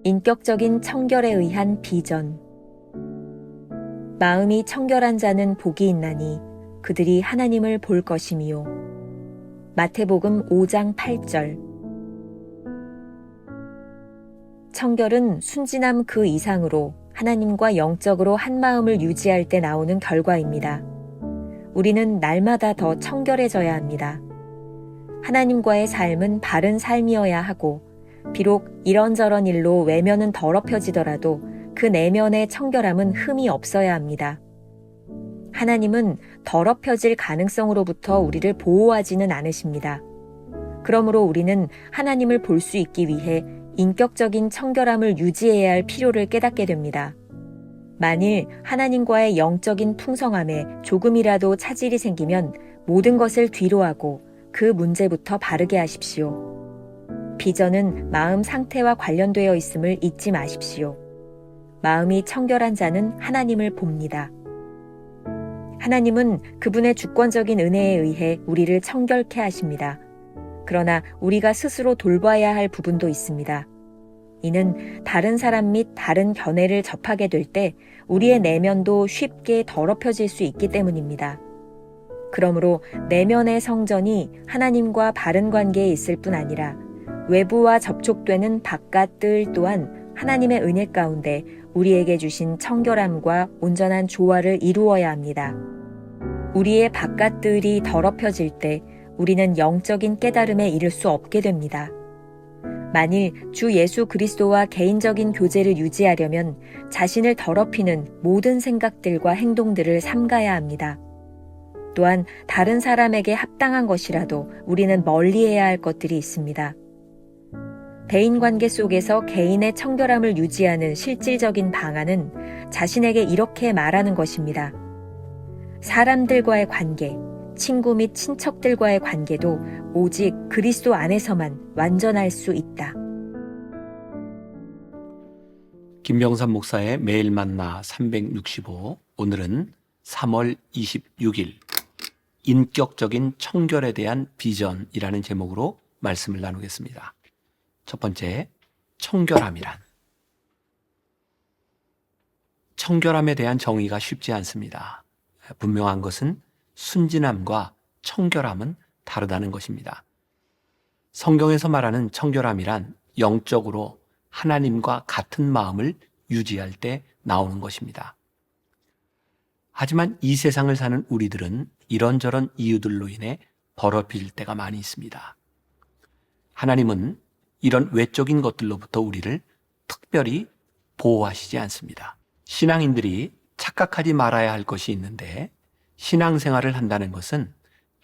인격적인 청결에 의한 비전. 마음이 청결한 자는 복이 있나니 그들이 하나님을 볼 것이미요. 마태복음 5장 8절. 청결은 순진함 그 이상으로 하나님과 영적으로 한 마음을 유지할 때 나오는 결과입니다. 우리는 날마다 더 청결해져야 합니다. 하나님과의 삶은 바른 삶이어야 하고, 비록 이런저런 일로 외면은 더럽혀지더라도 그 내면의 청결함은 흠이 없어야 합니다. 하나님은 더럽혀질 가능성으로부터 우리를 보호하지는 않으십니다. 그러므로 우리는 하나님을 볼 수 있기 위해 인격적인 청결함을 유지해야 할 필요를 깨닫게 됩니다. 만일 하나님과의 영적인 풍성함에 조금이라도 차질이 생기면 모든 것을 뒤로하고 그 문제부터 바르게 하십시오. 비전은 마음 상태와 관련되어 있음을 잊지 마십시오. 마음이 청결한 자는 하나님을 봅니다. 하나님은 그분의 주권적인 은혜에 의해 우리를 청결케 하십니다. 그러나 우리가 스스로 돌봐야 할 부분도 있습니다. 이는 다른 사람 및 다른 견해를 접하게 될 때 우리의 내면도 쉽게 더럽혀질 수 있기 때문입니다. 그러므로 내면의 성전이 하나님과 바른 관계에 있을 뿐 아니라 외부와 접촉되는 바깥들 또한 하나님의 은혜 가운데 우리에게 주신 청결함과 온전한 조화를 이루어야 합니다. 우리의 바깥들이 더럽혀질 때 우리는 영적인 깨달음에 이를 수 없게 됩니다. 만일 주 예수 그리스도와 개인적인 교제를 유지하려면 자신을 더럽히는 모든 생각들과 행동들을 삼가야 합니다. 또한 다른 사람에게 합당한 것이라도 우리는 멀리해야 할 것들이 있습니다. 대인관계 속에서 개인의 청결함을 유지하는 실질적인 방안은 자신에게 이렇게 말하는 것입니다. 사람들과의 관계, 친구 및 친척들과의 관계도 오직 그리스도 안에서만 완전할 수 있다. 김병삼 목사의 매일 만나 365, 오늘은 3월 26일 인격적인 청결에 대한 비전이라는 제목으로 말씀을 나누겠습니다. 첫 번째, 청결함이란. 청결함에 대한 정의가 쉽지 않습니다. 분명한 것은 순진함과 청결함은 다르다는 것입니다. 성경에서 말하는 청결함이란 영적으로 하나님과 같은 마음을 유지할 때 나오는 것입니다. 하지만 이 세상을 사는 우리들은 이런저런 이유들로 인해 더럽힐 때가 많이 있습니다. 하나님은 이런 외적인 것들로부터 우리를 특별히 보호하시지 않습니다. 신앙인들이 착각하지 말아야 할 것이 있는데, 신앙생활을 한다는 것은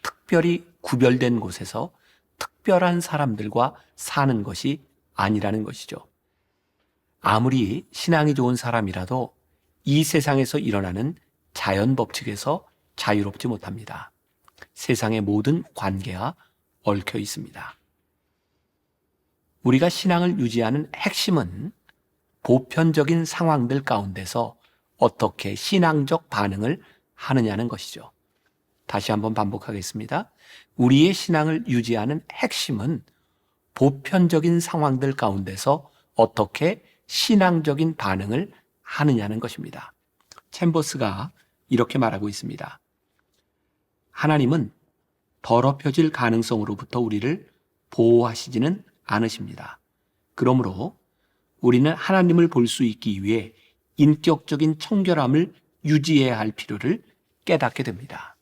특별히 구별된 곳에서 특별한 사람들과 사는 것이 아니라는 것이죠. 아무리 신앙이 좋은 사람이라도 이 세상에서 일어나는 자연 법칙에서 자유롭지 못합니다. 세상의 모든 관계와 얽혀 있습니다. 우리가 신앙을 유지하는 핵심은 보편적인 상황들 가운데서 어떻게 신앙적 반응을 하느냐는 것이죠. 다시 한번 반복하겠습니다. 우리의 신앙을 유지하는 핵심은 보편적인 상황들 가운데서 어떻게 신앙적인 반응을 하느냐는 것입니다. 챔버스가 이렇게 말하고 있습니다. 하나님은 더럽혀질 가능성으로부터 우리를 보호하시지는 않으십니다. 그러므로 우리는 하나님을 볼 수 있기 위해 인격적인 청결함을 유지해야 할 필요를 깨닫게 됩니다.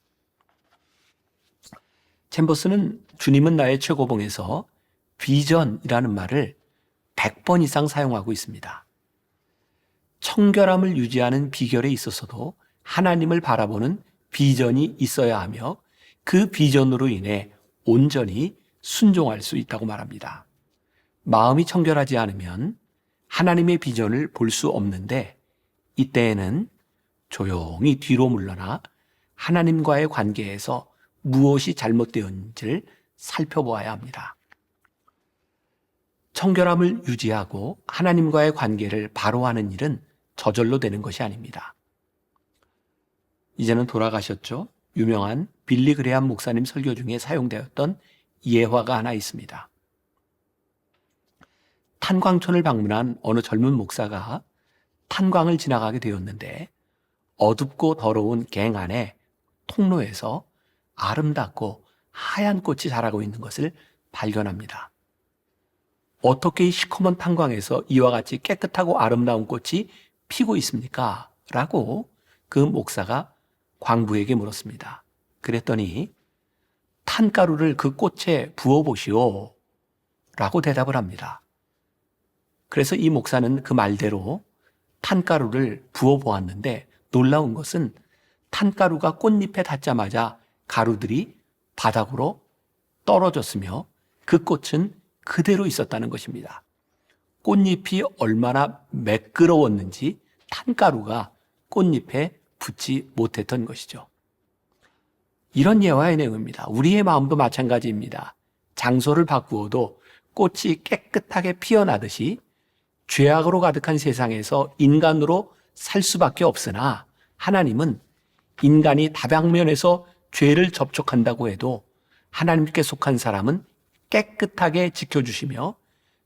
챔버스는 주님은 나의 최고봉에서 비전이라는 말을 100번 이상 사용하고 있습니다. 청결함을 유지하는 비결에 있어서도 하나님을 바라보는 비전이 있어야 하며 그 비전으로 인해 온전히 순종할 수 있다고 말합니다. 마음이 청결하지 않으면 하나님의 비전을 볼 수 없는데, 이때에는 조용히 뒤로 물러나 하나님과의 관계에서 무엇이 잘못되었는지를 살펴보아야 합니다. 청결함을 유지하고 하나님과의 관계를 바로 하는 일은 저절로 되는 것이 아닙니다. 이제는 돌아가셨죠? 유명한 빌리 그레함 목사님 설교 중에 사용되었던 예화가 하나 있습니다. 탄광촌을 방문한 어느 젊은 목사가 탄광을 지나가게 되었는데, 어둡고 더러운 갱 안에 통로에서 아름답고 하얀 꽃이 자라고 있는 것을 발견합니다. 어떻게 이 시커먼 탄광에서 이와 같이 깨끗하고 아름다운 꽃이 피고 있습니까? 라고 그 목사가 광부에게 물었습니다. 그랬더니 탄가루를 그 꽃에 부어보시오 라고 대답을 합니다. 그래서 이 목사는 그 말대로 탄가루를 부어보았는데, 놀라운 것은 탄가루가 꽃잎에 닿자마자 가루들이 바닥으로 떨어졌으며 그 꽃은 그대로 있었다는 것입니다. 꽃잎이 얼마나 매끄러웠는지 탄가루가 꽃잎에 붙지 못했던 것이죠. 이런 예화의 내용입니다. 우리의 마음도 마찬가지입니다. 장소를 바꾸어도 꽃이 깨끗하게 피어나듯이 죄악으로 가득한 세상에서 인간으로 살 수밖에 없으나, 하나님은 인간이 다방면에서 죄를 접촉한다고 해도 하나님께 속한 사람은 깨끗하게 지켜주시며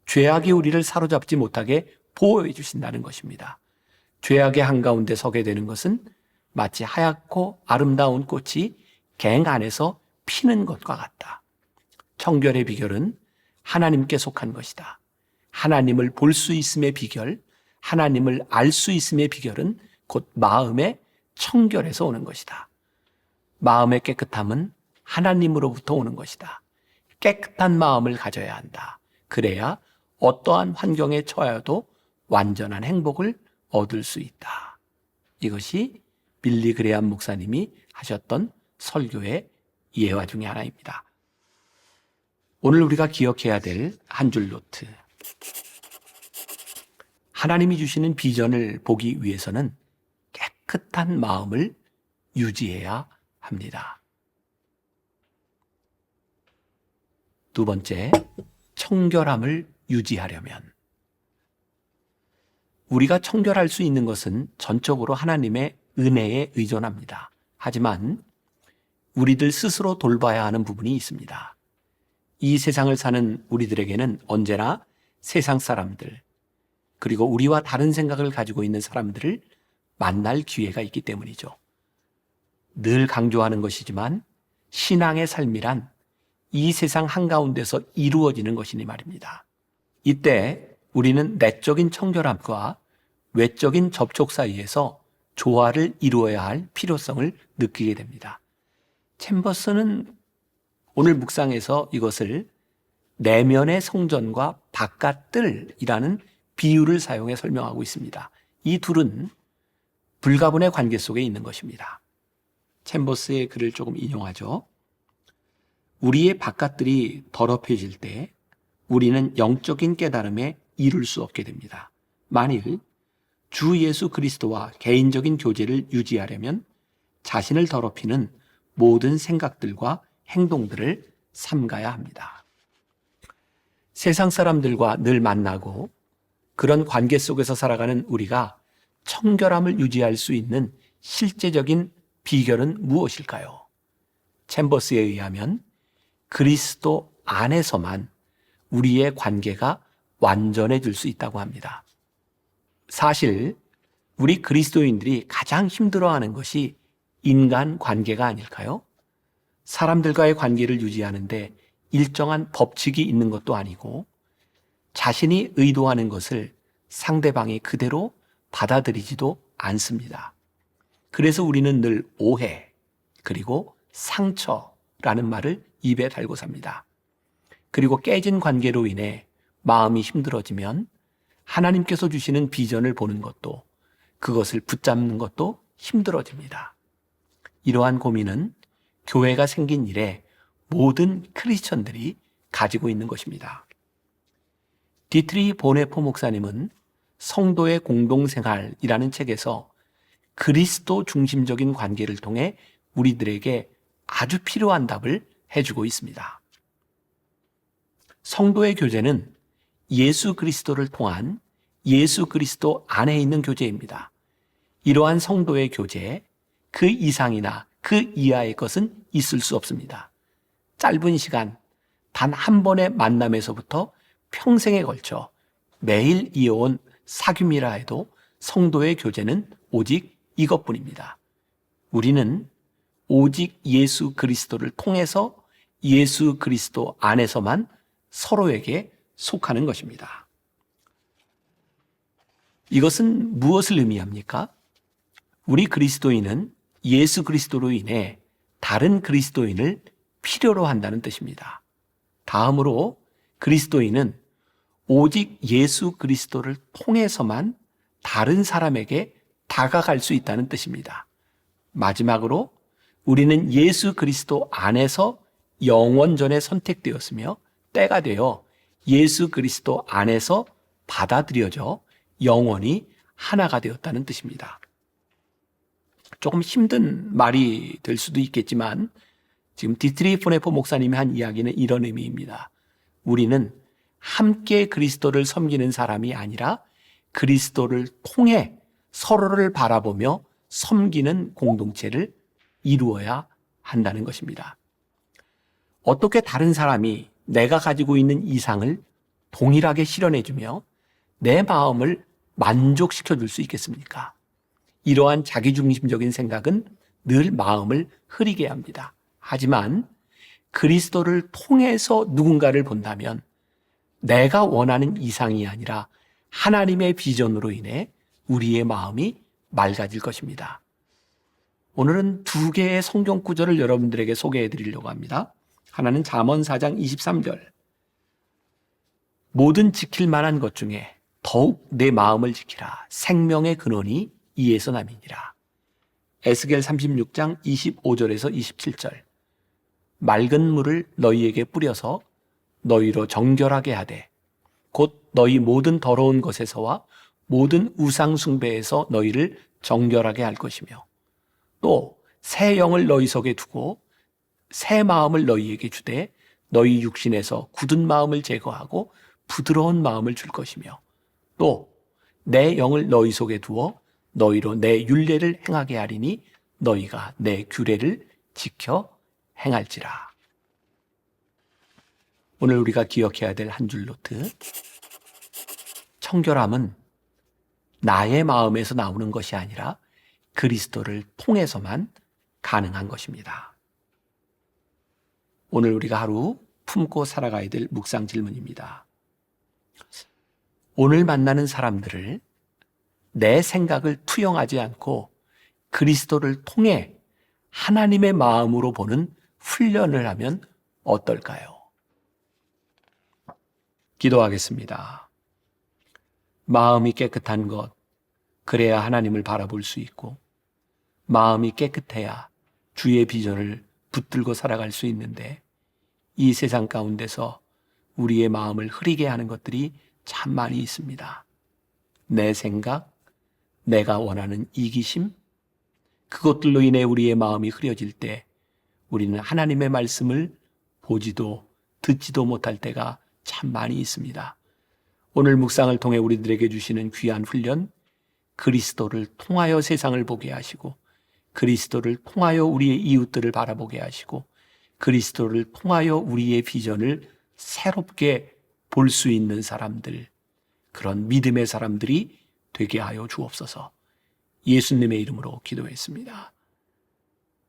죄악이 우리를 사로잡지 못하게 보호해 주신다는 것입니다. 죄악의 한가운데 서게 되는 것은 마치 하얗고 아름다운 꽃이 갱 안에서 피는 것과 같다. 청결의 비결은 하나님께 속한 것이다. 하나님을 볼 수 있음의 비결, 하나님을 알 수 있음의 비결은 곧 마음의 청결에서 오는 것이다. 마음의 깨끗함은 하나님으로부터 오는 것이다. 깨끗한 마음을 가져야 한다. 그래야 어떠한 환경에 처하여도 완전한 행복을 얻을 수 있다. 이것이 빌리 그레함 목사님이 하셨던 설교의 예화 중에 하나입니다. 오늘 우리가 기억해야 될 한 줄 노트. 하나님이 주시는 비전을 보기 위해서는 깨끗한 마음을 유지해야 합니다. 두 번째, 청결함을 유지하려면 우리가 청결할 수 있는 것은 전적으로 하나님의 은혜에 의존합니다. 하지만 우리들 스스로 돌봐야 하는 부분이 있습니다. 이 세상을 사는 우리들에게는 언제나 세상 사람들, 그리고 우리와 다른 생각을 가지고 있는 사람들을 만날 기회가 있기 때문이죠. 늘 강조하는 것이지만 신앙의 삶이란 이 세상 한가운데서 이루어지는 것이니 말입니다. 이때 우리는 내적인 청결함과 외적인 접촉 사이에서 조화를 이루어야 할 필요성을 느끼게 됩니다. 챔버스는 오늘 묵상에서 이것을 내면의 성전과 바깥들이라는 비유를 사용해 설명하고 있습니다. 이 둘은 불가분의 관계 속에 있는 것입니다. 챔버스의 글을 조금 인용하죠. 우리의 바깥들이 더럽혀질 때 우리는 영적인 깨달음에 이룰 수 없게 됩니다. 만일 주 예수 그리스도와 개인적인 교제를 유지하려면 자신을 더럽히는 모든 생각들과 행동들을 삼가야 합니다. 세상 사람들과 늘 만나고 그런 관계 속에서 살아가는 우리가 청결함을 유지할 수 있는 실제적인 비결은 무엇일까요? 챔버스에 의하면 그리스도 안에서만 우리의 관계가 완전해질 수 있다고 합니다. 사실 우리 그리스도인들이 가장 힘들어하는 것이 인간 관계가 아닐까요? 사람들과의 관계를 유지하는데 일정한 법칙이 있는 것도 아니고 자신이 의도하는 것을 상대방이 그대로 받아들이지도 않습니다. 그래서 우리는 늘 오해 그리고 상처라는 말을 입에 달고 삽니다. 그리고 깨진 관계로 인해 마음이 힘들어지면 하나님께서 주시는 비전을 보는 것도 그것을 붙잡는 것도 힘들어집니다. 이러한 고민은 교회가 생긴 이래 모든 크리스천들이 가지고 있는 것입니다. 디트리 보네포 목사님은 성도의 공동생활이라는 책에서 그리스도 중심적인 관계를 통해 우리들에게 아주 필요한 답을 해주고 있습니다. 성도의 교제는 예수 그리스도를 통한 예수 그리스도 안에 있는 교제입니다. 이러한 성도의 교제에 그 이상이나 그 이하의 것은 있을 수 없습니다. 짧은 시간, 단 한 번의 만남에서부터 평생에 걸쳐 매일 이어온 사귐이라 해도 성도의 교제는 오직 이것뿐입니다. 우리는 오직 예수 그리스도를 통해서 예수 그리스도 안에서만 서로에게 속하는 것입니다. 이것은 무엇을 의미합니까? 우리 그리스도인은 예수 그리스도로 인해 다른 그리스도인을 필요로 한다는 뜻입니다. 다음으로 그리스도인은 오직 예수 그리스도를 통해서만 다른 사람에게 다가갈 수 있다는 뜻입니다. 마지막으로 우리는 예수 그리스도 안에서 영원전에 선택되었으며 때가 되어 예수 그리스도 안에서 받아들여져 영원히 하나가 되었다는 뜻입니다. 조금 힘든 말이 될 수도 있겠지만 지금 디트리 보네포 목사님이 한 이야기는 이런 의미입니다. 우리는 함께 그리스도를 섬기는 사람이 아니라 그리스도를 통해 서로를 바라보며 섬기는 공동체를 이루어야 한다는 것입니다. 어떻게 다른 사람이 내가 가지고 있는 이상을 동일하게 실현해주며 내 마음을 만족시켜줄 수 있겠습니까? 이러한 자기중심적인 생각은 늘 마음을 흐리게 합니다. 하지만 그리스도를 통해서 누군가를 본다면 내가 원하는 이상이 아니라 하나님의 비전으로 인해 우리의 마음이 맑아질 것입니다. 오늘은 두 개의 성경 구절을 여러분들에게 소개해 드리려고 합니다. 하나는 잠언 4장 23절. 모든 지킬 만한 것 중에 더욱 내 마음을 지키라. 생명의 근원이 이에서 남이니라. 에스겔 36장 25절에서 27절. 맑은 물을 너희에게 뿌려서 너희로 정결하게 하되 곧 너희 모든 더러운 것에서와 모든 우상 숭배에서 너희를 정결하게 할 것이며 또 새 영을 너희 속에 두고 새 마음을 너희에게 주되 너희 육신에서 굳은 마음을 제거하고 부드러운 마음을 줄 것이며 또 내 영을 너희 속에 두어 너희로 내 율례를 행하게 하리니 너희가 내 규례를 지켜 행할지라. 오늘 우리가 기억해야 될 한 줄 노트. 청결함은 나의 마음에서 나오는 것이 아니라 그리스도를 통해서만 가능한 것입니다. 오늘 우리가 하루 품고 살아가야 될 묵상 질문입니다. 오늘 만나는 사람들을 내 생각을 투영하지 않고 그리스도를 통해 하나님의 마음으로 보는 훈련을 하면 어떨까요? 기도하겠습니다. 마음이 깨끗한 것, 그래야 하나님을 바라볼 수 있고, 마음이 깨끗해야 주의 비전을 붙들고 살아갈 수 있는데, 이 세상 가운데서 우리의 마음을 흐리게 하는 것들이 참 많이 있습니다. 내 생각, 내가 원하는 이기심, 그것들로 인해 우리의 마음이 흐려질 때 우리는 하나님의 말씀을 보지도 듣지도 못할 때가 참 많이 있습니다. 오늘 묵상을 통해 우리들에게 주시는 귀한 훈련, 그리스도를 통하여 세상을 보게 하시고, 그리스도를 통하여 우리의 이웃들을 바라보게 하시고, 그리스도를 통하여 우리의 비전을 새롭게 볼 수 있는 사람들, 그런 믿음의 사람들이 되게 하여 주옵소서. 예수님의 이름으로 기도했습니다.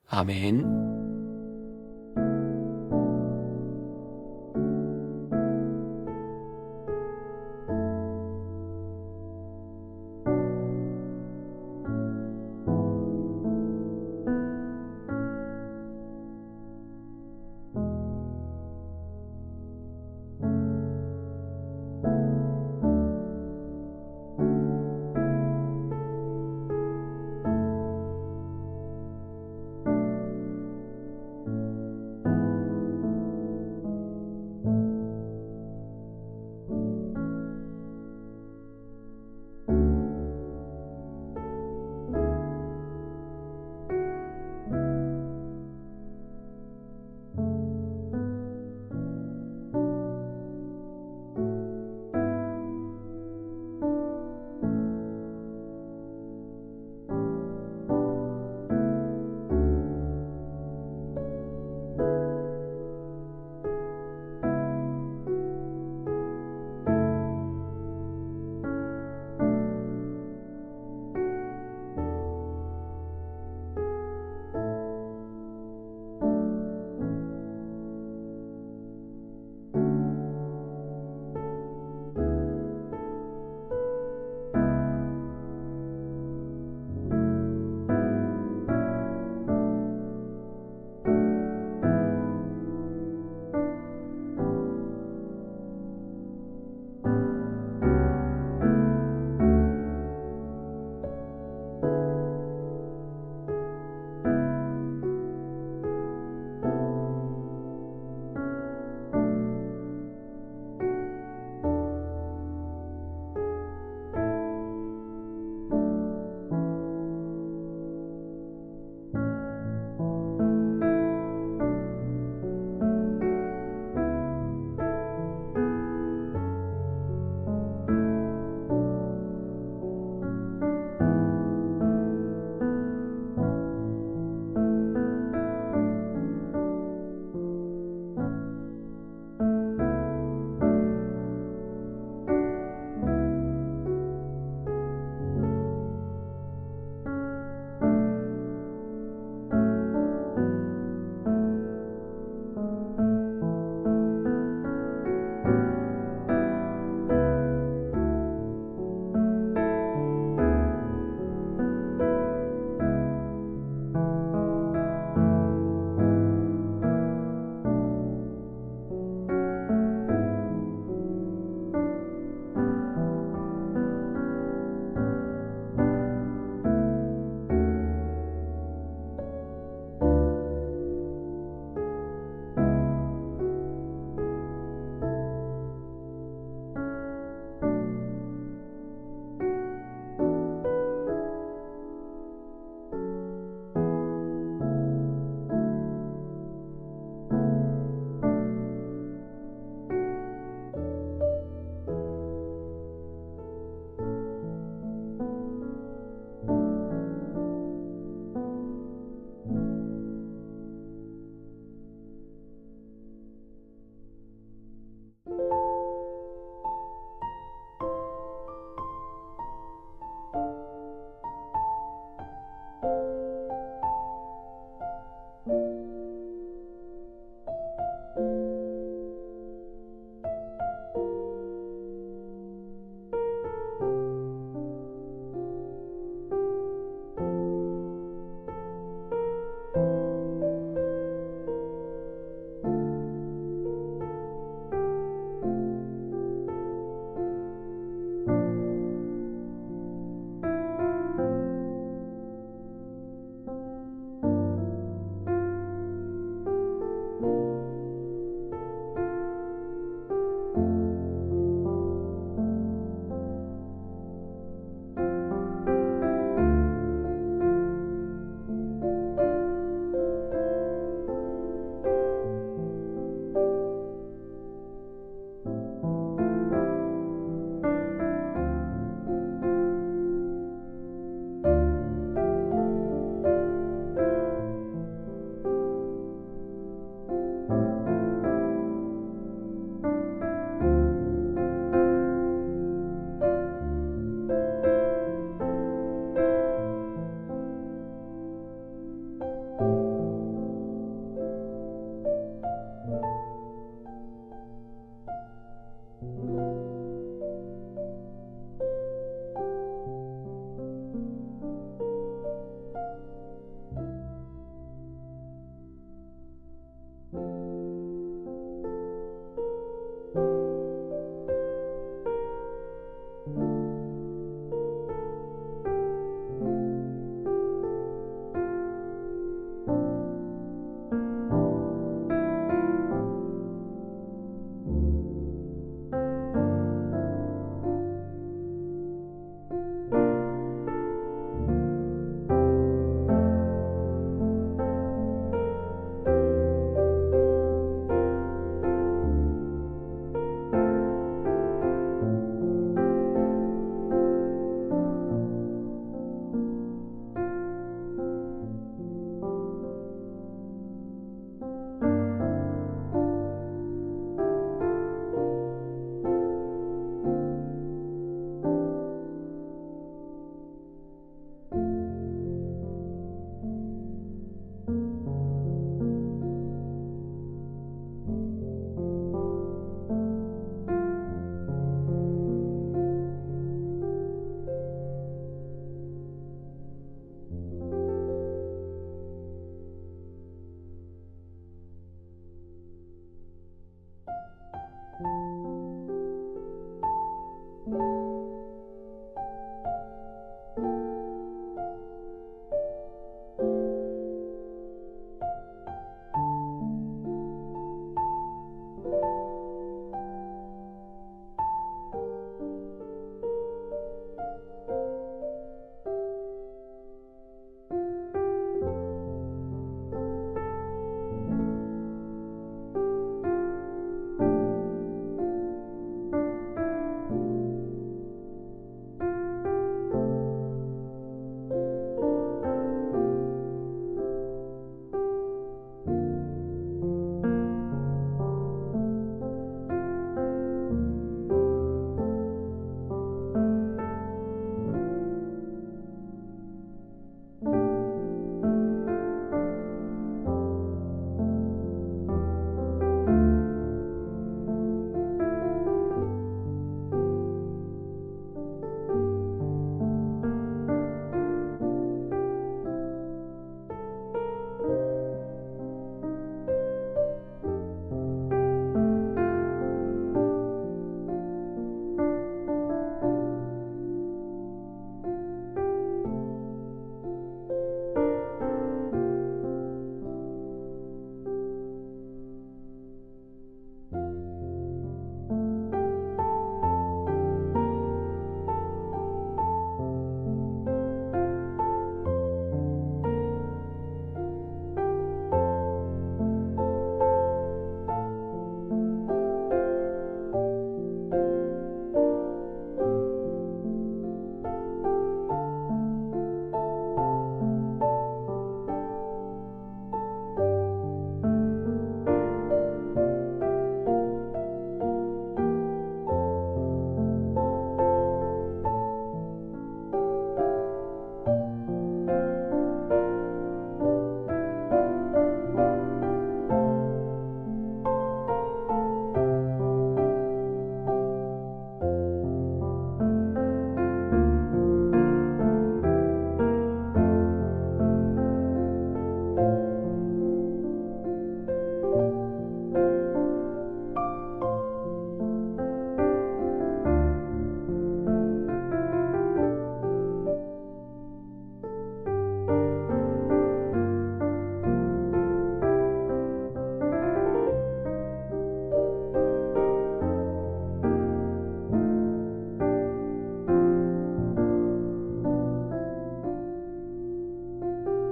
아멘.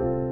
있습니다.